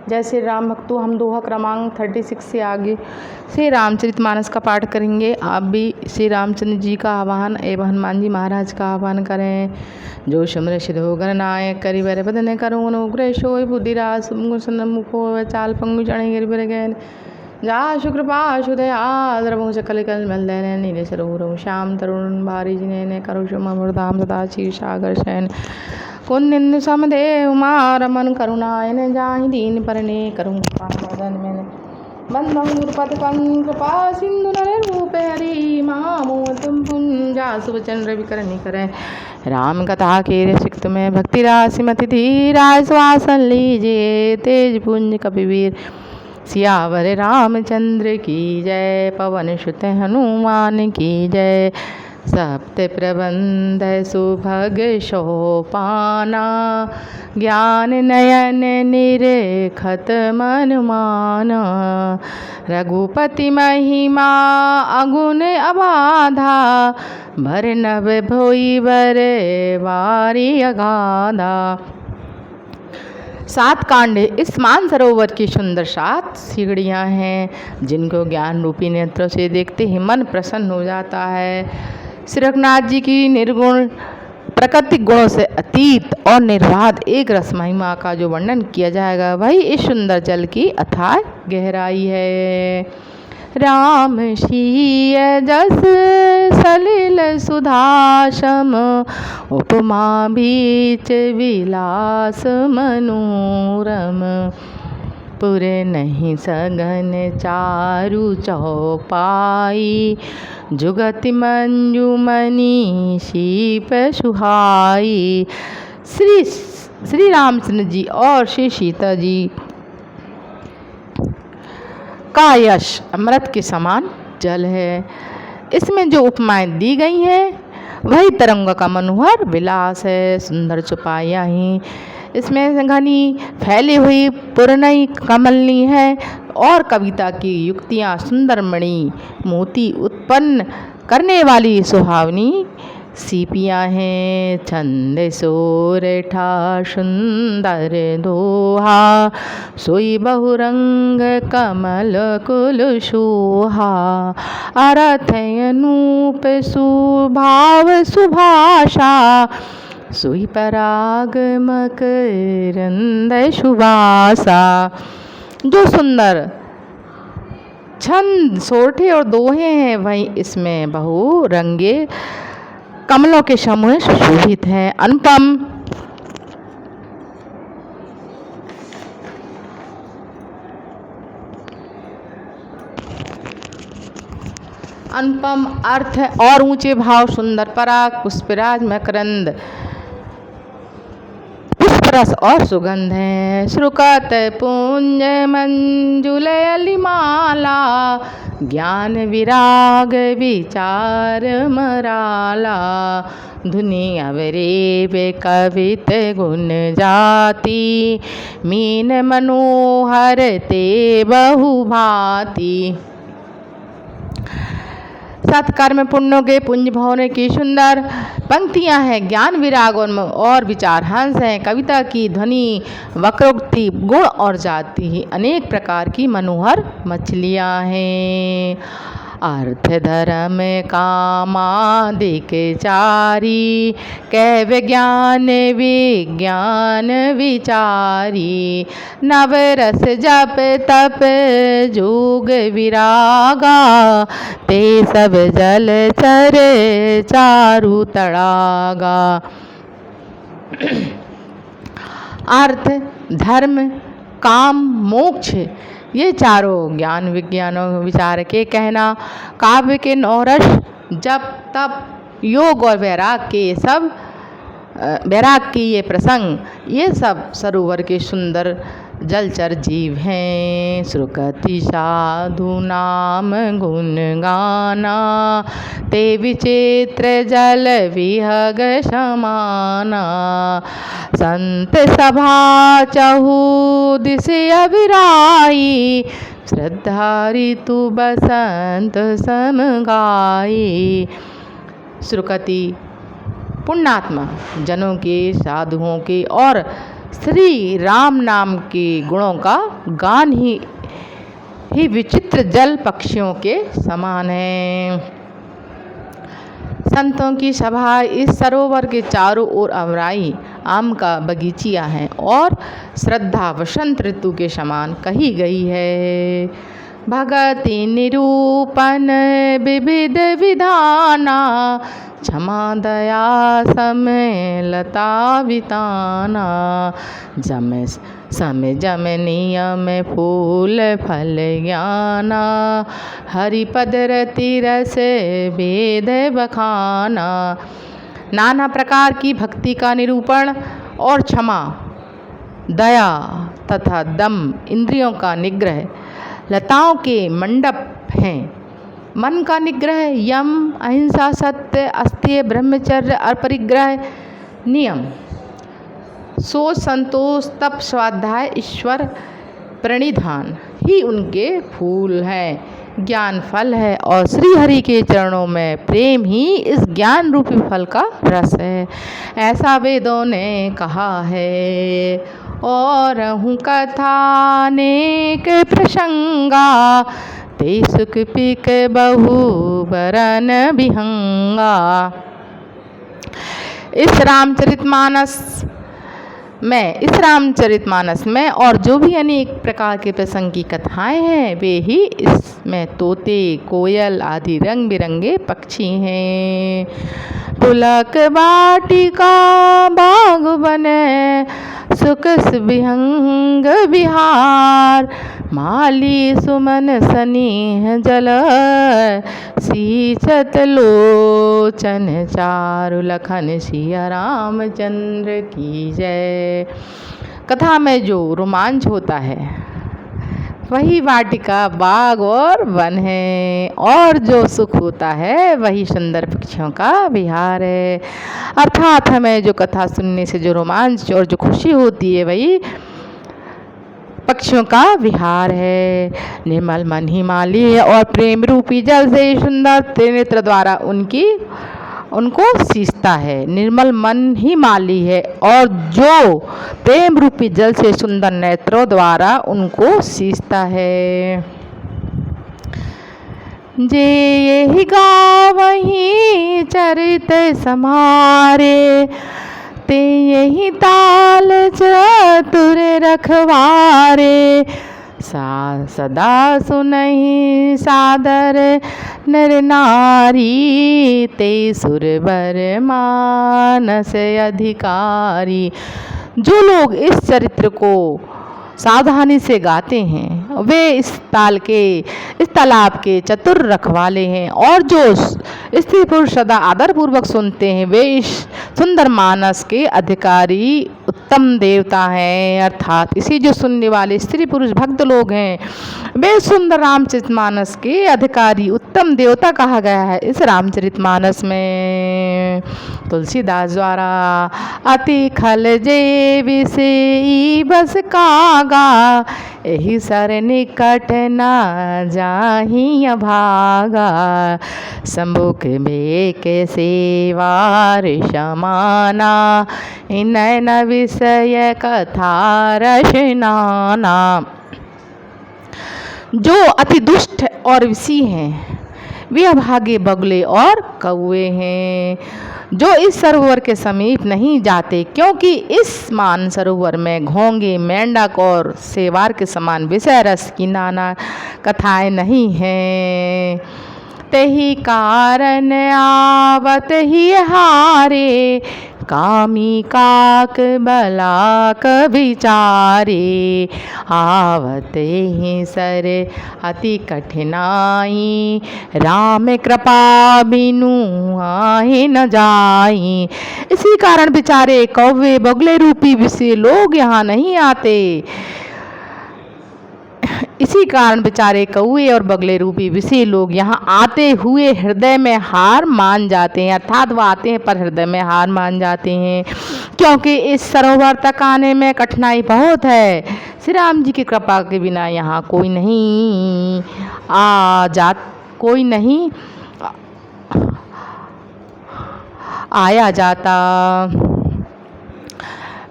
जय श्री राम भक्तों, हम दोहा क्रमांक 36 से आगे श्री रामचरितमानस का पाठ करेंगे। आप भी श्री रामचंद्र जी का आह्वान एवं हनुमान जी महाराज का आह्वान करें। जो सुमर सिद्धो गणनायक करि बर बदन करो अनुग्रह सोय बुद्धिराज मुखो चाल पंगु चढ़े गिर गैन जा शुक्रपा सुदया द्रवो सकल कल मल दैन नीले सरोवर श्याम तरुण बारी जिने करो शुम मुरधाम सदा क्षीर सागर शयन कुंदिन समदेव मारमन करुणायन जाहि दीन परने करुण कृपा मैंने बंधु पद कृपा सिंधु नर रूप हरि महामोतम पुंजा सुवचन रवि करनी करें राम कथा के रसिक में भक्ति राशि मति धीरा श्वासन लीजिए तेज पुंज कपिवीर सियावर रामचंद्र की जय पवन सुत हनुमान की जय सप्त प्रबंध सुभग शोपाना ज्ञान नयन निरेखत मन माना रघुपति महिमा अगुण अबाधा भर नभ भोई बर वारी अगाधा। 7 कांड इस मानसरोवर की सुंदर 7 सीढ़ियाँ हैं जिनको ज्ञान रूपी नेत्रों से देखते ही मन प्रसन्न हो जाता है। श्री रघुनाथ जी की निर्गुण प्राकृतिक गुणों से अतीत और निर्बाध एक रस महिमा का जो वर्णन किया जाएगा वही इस सुंदर जल की अथाह गहराई है। राम शीय जस सलिल सुधाशम उपमा बीच विलास मनोरम पुरे नहीं सगन चारु चौपाई जुगति मंजुमनी शीप सुहाई। श्री रामचंद्र जी और श्री सीता जी का यश अमृत के समान जल है। इसमें जो उपमाएं दी गई हैं वही तरंग का मनोहर विलास है। सुंदर चौपाइयाँ ही इसमें घनी फैली हुई पूर्णई कमलनी है और कविता की युक्तियाँ सुंदर मणि मोती उत्पन्न करने वाली सुहावनी सीपियाँ हैं। छंद सोरठा सुंदर दोहा सोई बहुरंग कमल कुल शोहा अर्थ अनूप सुभाव सुभाषा सोई पराग मकरंद सुवासा। जो सुंदर छंद सोरठे और दोहे हैं वही इसमें बहु रंगे कमलों के समूह सुशोभित हैं। अनुपम अर्थ और ऊंचे भाव सुंदर पराग पुष्पराज मकरंद पुष्परस और सुगंध है। श्रुकत पुंज मंजुल अलिमाला ज्ञान विराग विचार मराला धुनि अवरे बे कवित गुण जाति मीन मनोहर ते बहुभाति। 7 कर्म पुण्यों के पुंज भवने की सुंदर पंक्तियां हैं। ज्ञान विराग और विचार हंस हैं। कविता की ध्वनि वक्रोक्ति गुण और जाति अनेक प्रकार की मनोहर मछलियां हैं। अर्थ धर्म कामादिक चारी कैव ज्ञान विज्ञान विचारी नवरस जप तप जोग विरागा ते सब जल चर चारु तड़ागा। अर्थ धर्म काम मोक्ष ये चारों ज्ञान विज्ञान विचार के कहना काव्य के 9 रस जप तप योग और वैराग की ये प्रसंग ये सब सरोवर के सुंदर जलचर जीव हैं। श्रुकति साधु नाम गुण गाना ते विचित्र जल विहग समाना संत सभा चहु दिस अविराई श्रद्धा ऋतु बसंत समगाई। श्रुकति पुण्यात्मा जनों के साधुओं के और श्री राम नाम के गुणों का गान ही विचित्र जल पक्षियों के समान है। संतों की सभा इस सरोवर के चारों ओर अमराई आम का बगीचिया है और श्रद्धा वसंत ऋतु के समान कही गई है। भगति निरूपण विविध विधाना, क्षमा दया समय लता बिताना, जम समय जम नियम फूल फल ज्ञाना, हरिपद रति रस वेद बखाना। नाना प्रकार की भक्ति का निरूपण और क्षमा, दया तथा दम इंद्रियों का निग्रह लताओं के मंडप हैं। मन का निग्रह यम, अहिंसा, सत्य, अस्तेय, ब्रह्मचर्य और परिग्रह नियम, सोच, संतोष, तप, स्वाध्याय, ईश्वर प्रणिधान ही उनके फूल हैं, ज्ञान फल है और श्री हरि के चरणों में प्रेम ही इस ज्ञान रूपी फल का रस है, ऐसा वेदों ने कहा है। और हूँ कथा नेक प्रसंगा, ते सुख पीक बहु बरन बिहंगा। इस रामचरितमानस में और जो भी अनेक प्रकार के प्रसंग की कथाएं हैं वे ही इसमें तोते, कोयल आदि रंग बिरंगे पक्षी हैं। पुलक वाटिका बाग बने, सुख विहंग विहार, माली सुमन सनीह जल, सींचत लोचन चारु, लखन सिया रामचंद्र की जय। कथा में जो रोमांच होता है वही वाटिका, बाग और वन है, और जो सुख होता है वही सुंदर पक्षियों का विहार है। अर्थात हमें जो कथा सुनने से जो रोमांच और जो खुशी होती है वही पक्षियों का विहार है। निर्मल मन ही माली है और प्रेम रूपी जल से सुंदर त्रिनेत्र द्वारा उनको सींचता है। निर्मल मन ही माली है और जो प्रेम रूपी जल से सुंदर नेत्रों द्वारा उनको सींचता है। जे यही गावहीं चरित समारे, ते यही ताल चतुर रखवारे, सदा सुनहि सादर नर नारी, ते सुरवर मानस अधिकारी। जो लोग इस चरित्र को सावधानी से गाते हैं वे इस तालाब के चतुर रखवाले हैं, और जो स्त्री पुरुष सदा आदर पूर्वक सुनते हैं वे इस सुंदर मानस के अधिकारी उत्तम देवता हैं। अर्थात इसी जो सुनने वाले स्त्री पुरुष भक्त लोग हैं वे सुंदर रामचरितमानस के अधिकारी उत्तम देवता कहा गया है। इस रामचरितमानस में तुलसीदास द्वारा अति खल जे विषयी बस कागा, एही सर निकट न जाहि अभागा, सम्मुख में के सेवार समाना, नैन विषय कथा रचनाना। जो अति दुष्ट और विषी हैं वे अभागे बगुले और कौवे हैं, जो इस सरोवर के समीप नहीं जाते, क्योंकि इस मान सरोवर में घोंगे, मेंढक और सेवार के समान विषय रस की नाना कथाएं नहीं हैं। तेहि कारण आवत ही हारे, कामी काक बलाक विचारे, आवत ही सर अति कठिनाई, राम कृपा बिनु आहि न जाई। इसी कारण बेचारे कौवे बगुले रूपी विषय लोग यहाँ नहीं आते। इसी कारण बेचारे कौवे और बगले रूपी विषय लोग यहाँ आते हुए हृदय में हार मान जाते हैं। अर्थात वो आते हैं पर हृदय में हार मान जाते हैं, क्योंकि इस सरोवर तक आने में कठिनाई बहुत है। श्री राम जी की कृपा के बिना यहाँ कोई नहीं आया जाता।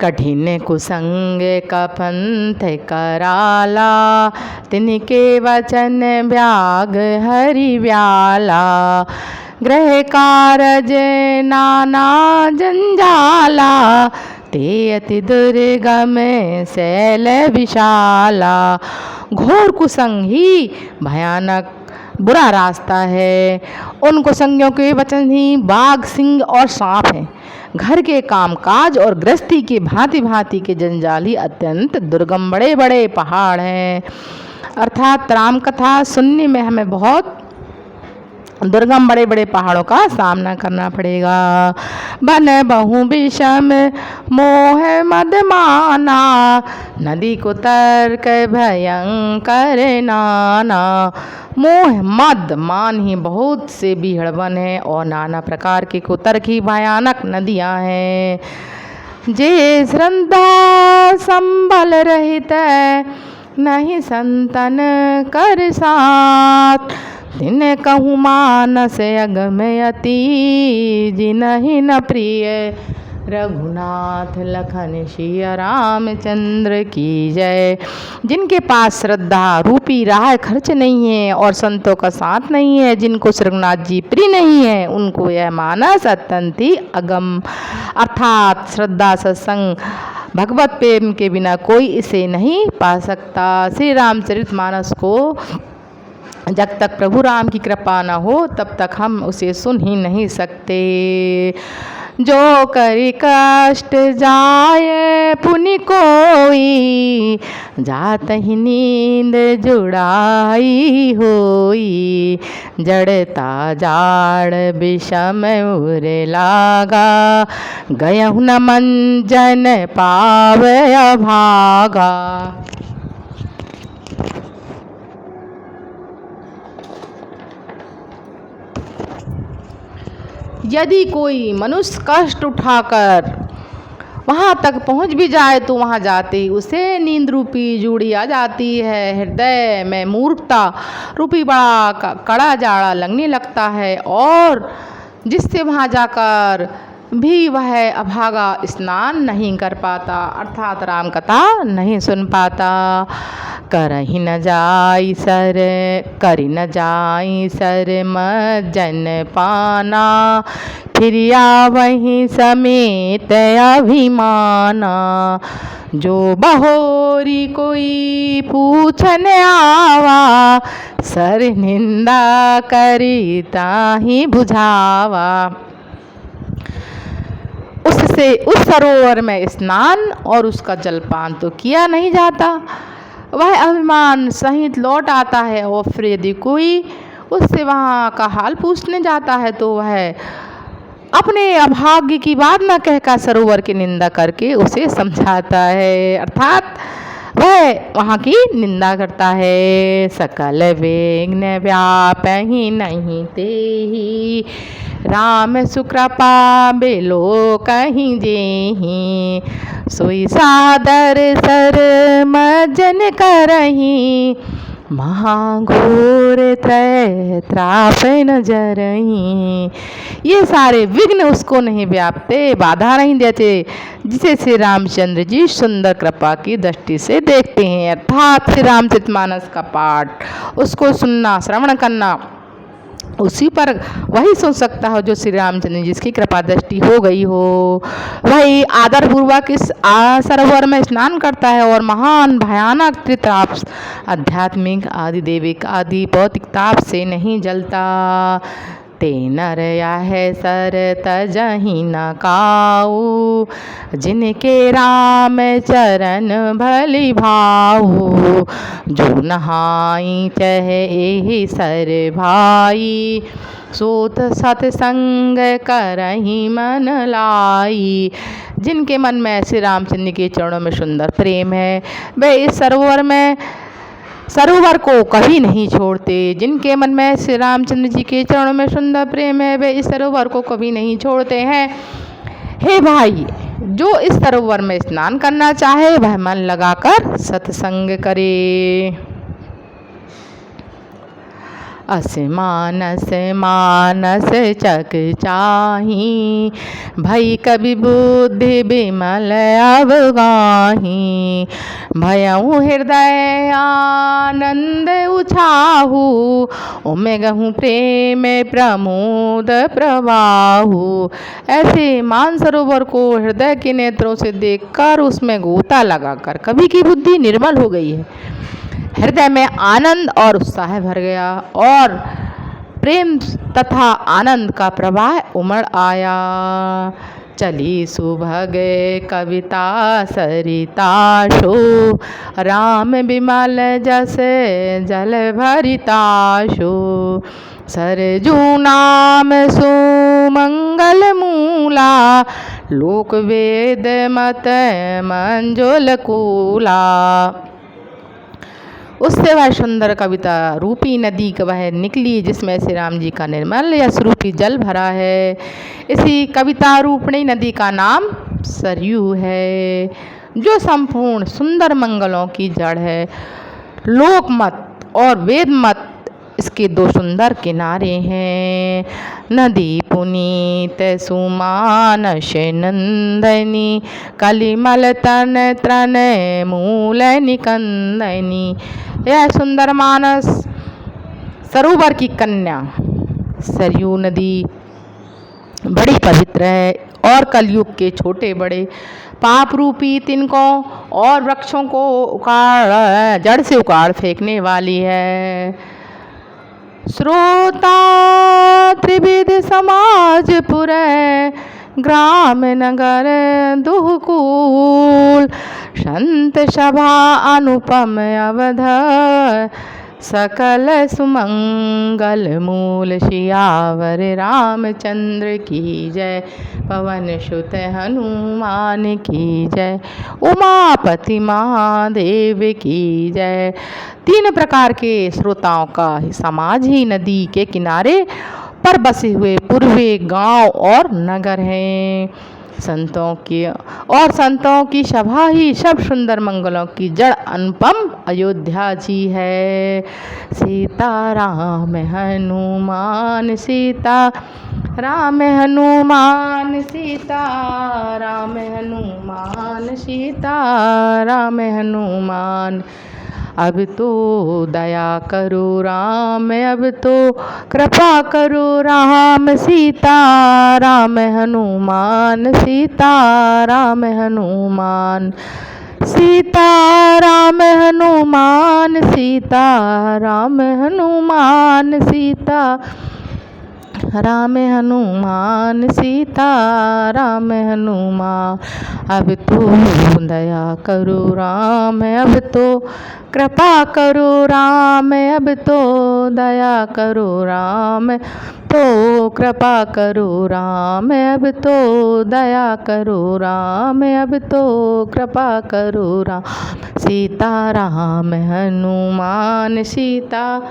कठिन कुसंग कपंथ कराला, तिनके वचन व्याग हरि व्याला। गृह कारज नाना जंजाला, ते अति दुर्गम शैल विशाला। घोर कुसंग ही भयानक बुरा रास्ता है। उन कुसंगियों के वचन ही बाघ, सिंह और सांप हैं। घर के कामकाज और गृहस्थी के भांति भांति के जंजाल ही अत्यंत दुर्गम बड़े बड़े पहाड़ हैं। अर्थात राम कथा सुनने में हमें बहुत दुर्गम बड़े बड़े पहाड़ों का सामना करना पड़ेगा। बन बहु विषम मोह मद माना, नदी को तर्क भयंकर नाना। मोह मद मान ही बहुत से बीहड़ वन है और नाना प्रकार के कुतर्क ही भयानक नदियाँ हैं। जे श्रद्धा संबल रहित नहीं संतन कर साथ, तिन कहूँ मानस अगम अति, जिनहि न प्रिय रघुनाथ लखन सिया रामचंद्र की जय। जिनके पास श्रद्धा रूपी राह खर्च नहीं है और संतों का साथ नहीं है, जिनको रघुनाथ जी प्रिय नहीं है, उनको यह मानस अत्यंत ही अगम, अर्थात श्रद्धा सत्संग भगवत प्रेम के बिना कोई इसे नहीं पा सकता। श्री रामचरितमानस को जब तक प्रभु राम की कृपा न हो तब तक हम उसे सुन ही नहीं सकते। जो करि कष्ट जाए पुनि कोई, जात ही नींद जुड़ाई होई। जड़ता जाड़ विषम उर लागा, गयहु न मंजन पावे अभागा। यदि कोई मनुष्य कष्ट उठाकर वहाँ तक पहुँच भी जाए तो वहाँ जाते ही उसे नींद रूपी जूड़ी आ जाती है। हृदय में मूर्खता रूपी बड़ा कड़ा जाड़ा लगने लगता है और जिससे वहाँ जाकर भी वह अभागा स्नान नहीं कर पाता, अर्थात राम कथा नहीं सुन पाता। करहि न जाई सर करि न जाई सर मज्जन पाना, फिरिया वहीं समेत अभिमाना। जो बहोरी कोई पूछन आवा, सर निंदा करी ताहि बुझावा। उससे उस सरोवर में स्नान और उसका जलपान तो किया नहीं जाता, वह अभिमान सहित लौट आता है। और फिर यदि कोई उससे वहाँ का हाल पूछने जाता है तो वह अपने अभाग्य की बात न कहकर सरोवर की निंदा करके उसे समझाता है, अर्थात वह वहाँ की निंदा करता है। सकल विघ्न व्यापहि नहीं तेहि, राम सुकृपा बेलो कहीं जेहि। सोई सादर सर मज्जन करही, महाघोर त्रय त्राप न जरही। ये सारे विघ्न उसको नहीं व्यापते, बाधा नहीं देते, जिसे श्री रामचंद्र जी सुंदर कृपा की दृष्टि से देखते हैं। अर्थात श्री रामचरितमानस का पाठ उसको सुनना श्रवण करना उसी पर वही सुन सकता हो जो श्री रामचंद्र जी की कृपा दृष्टि हो गई हो। वही आदर पूर्वक इस सरोवर में स्नान करता है और महान भयानक त्रिताप आध्यात्मिक आदि देविक आदि भौतिक ताप से नहीं जलता। ते नर है सर तजहि न काऊ, जिनके राम चरण भली भाऊ। जो नहाई चहे एहि सर भाई, सोत सतसंग करहि मन लाई। जिनके मन में श्री रामचंद्र के चरणों में सुंदर प्रेम है वे इस सरोवर को कभी नहीं छोड़ते। जिनके मन में श्री रामचंद्र जी के चरणों में सुंदर प्रेम है वे इस सरोवर को कभी नहीं छोड़ते हैं। हे भाई, जो इस सरोवर में स्नान करना चाहे वह मन लगाकर सत्संग करे। असमानस मानस चक चाही, भई कवि बुद्धि बिमल अवगाही। भयउ हृदय आनंद उछाहू, उमे गहूँ प्रेम प्रमोद प्रवाहू। ऐसे मानसरोवर को हृदय के नेत्रों से देखकर उसमें गोता लगाकर कवि की बुद्धि निर्मल हो गई है, हृदय में आनंद और उत्साह भर गया और प्रेम तथा आनंद का प्रवाह उमड़ आया। चली सुभग कविता सरिता शो, राम बिमल जस जल भरिता शो। सरजू नाम सुमंगल मूला, लोक वेद मत मंजुल कूला। उससे वह सुंदर कविता रूपी नदी वह निकली, जिसमें श्री राम जी का निर्मल यश रूपी जल भरा है। इसी कविता रूपणी नदी का नाम सरयू है, जो संपूर्ण सुंदर मंगलों की जड़ है। लोकमत और वेद मत इसके दो सुंदर किनारे हैं। नदी पुनीत सुमानस नंदनी, कलिमल तन त्रन मूल निकंदनी। यह सुंदर मानस सरोवर की कन्या सरयू नदी बड़ी पवित्र है और कलयुग के छोटे बड़े पाप रूपी तिनकों और वृक्षों को जड़ से उखाड़ फेंकने वाली है। श्रोता त्रिविध समाज पुरै, ग्राम नगर दुहकूल। संत सभा अनुपम अवध, सकल सुमंगल मूल। सियावर रामचंद्र की जय, पवन सुत हनुमान की जय, उमापति महादेव की जय। तीन प्रकार के श्रोताओं का समाज ही नदी के किनारे पर बसे हुए पूर्वे गांव और नगर हैं। संतों की सभा ही सब सुंदर मंगलों की जड़ अनुपम अयोध्या जी है। सीता राम हनुमान, सीता राम हनुमान, सीता राम हनुमान, सीता राम हनुमान। अब तो दया करो राम, अब तो कृपा करो राम। सीता राम हनुमान, सीता राम हनुमान, सीता राम हनुमान, सीता राम हनुमान, सीता राम हनुमान, सीता राम हनुमान। अब तो दया करो राम, अब तो कृपा करो राम, अब तो दया करो राम, तो कृपा करो राम, अब तो दया करो राम, अब तो कृपा करो राम। सीता राम हनुमान, सीता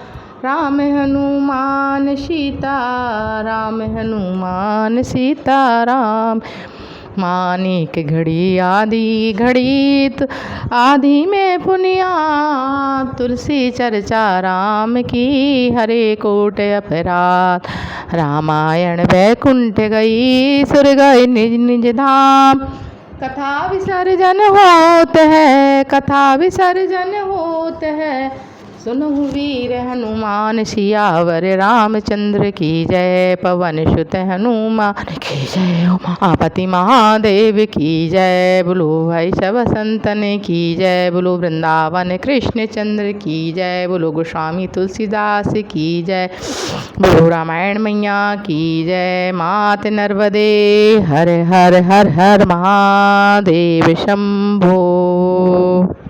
राम हनुमान, सीता राम हनुमान, सीता राम। मानिक घड़ी आदि घड़ी आदि में पुनिया, तुलसी चर्चा राम की हरे कोट अपराध। रामायण वैकुंठ गई, सुर गए निज निज धाम। कथा विसर्जन होत है, कथा विसर्जन होत है। सुनहु वीर हनुमान, सियावर रामचंद्र की जय। पवन सुत हनुमान की जय, उमापति महादेव की जय। बोलो भाई सब संतन की जय, बोलो वृंदावन कृष्ण चंद्र की जय, बोलो गोस्वामी तुलसीदास की जय, बोलो रामायण मैया की जय। मात नर्मदे हर हर हर हर महादेव शंभो।